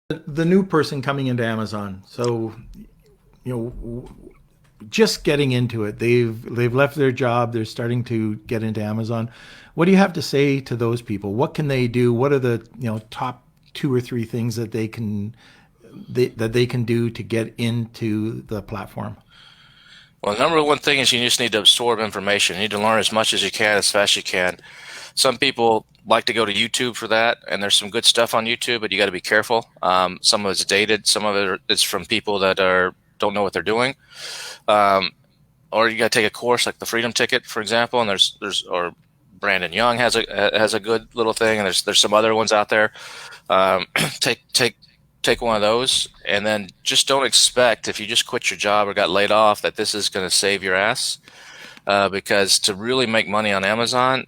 the new person coming into Amazon. So, you know, just getting into it. They've left their job. They're starting to get into Amazon. What do you have to say to those people? What can they do? What are the top two or three things that that they can do to get into the platform? Well, the number one thing is you just need to absorb information. You need to learn as much as you can, as fast as you can. Some people like to go to YouTube for that, and there's some good stuff on YouTube, but you got to be careful. Some of it's dated, some of it is from people that are don't know what they're doing. Um, or you got to take a course like the Freedom Ticket, for example, and there's or Brandon Young has a good little thing, and there's some other ones out there. Um, take one of those, and then just don't expect if you just quit your job or got laid off that this is going to save your ass. Because to really make money on Amazon,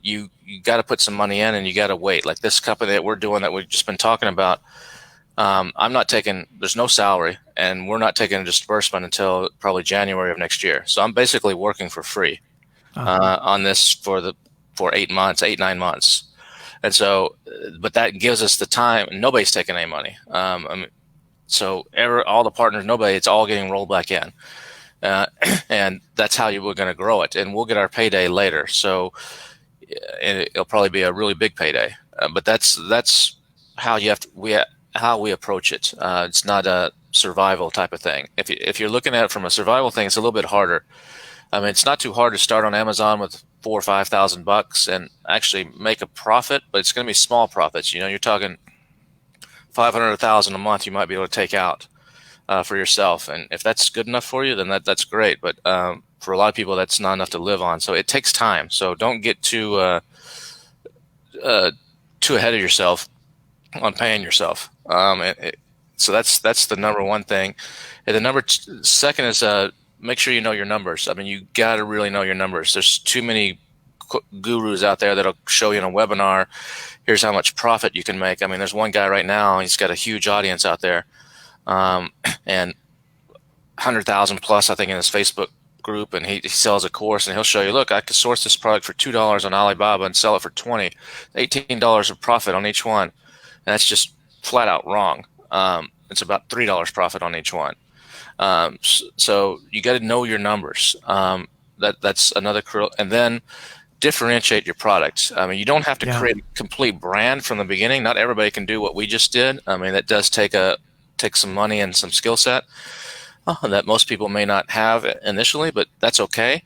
you got to put some money in, and you got to wait. Like this company that we're doing that we've just been talking about, I'm not taking. There's no salary, and we're not taking a disbursement until probably January of next year. So I'm basically working for free Uh, on this for 8 months, 8 9 months. And so, but that gives us the time. Nobody's taking any money. I mean, so all the partners, nobody, it's all getting rolled back in. Uh, and that's how we're going to grow it. And we'll get our payday later. So and it'll probably be a really big payday. But that's how you have to, how we approach it. It's not a survival type of thing. If you're looking at it from a survival thing, it's a little bit harder. I mean, it's not too hard to start on Amazon with 4 or 5 thousand bucks and actually make a profit, but it's going to be small profits. You know, you're talking 500,000 a month you might be able to take out for yourself, and if that's good enough for you, then that's great. But for a lot of people, that's not enough to live on. So it takes time. So don't get uh, too ahead of yourself on paying yourself. So that's the number one thing. And the second is make sure you know your numbers. I mean, you got to really know your numbers. There's too many gurus out there that'll show you in a webinar, here's how much profit you can make. I mean, there's one guy right now, he's got a huge audience out there, and 100,000 plus, I think, in his Facebook group, and he sells a course, and he'll show you, look, I could source this product for $2 on Alibaba and sell it for 20, $18 of profit on each one. And that's just flat out wrong. It's about $3 profit on each one. So you got to know your numbers. That's another and then differentiate your product. I mean, you don't have to yeah. create a complete brand from the beginning. Not everybody can do what we just did. I mean, that does take some money and some skill set that most people may not have initially, but that's okay.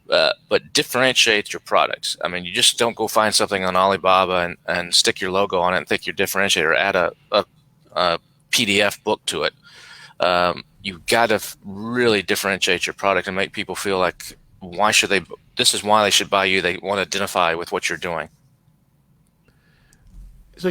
But differentiate your product. I mean, you just don't go find something on Alibaba and stick your logo on it and think you're differentiated, or add a PDF book to it. You've got to really differentiate your product and make people feel like, why should they? This is why they should buy you. They want to identify with what you're doing. So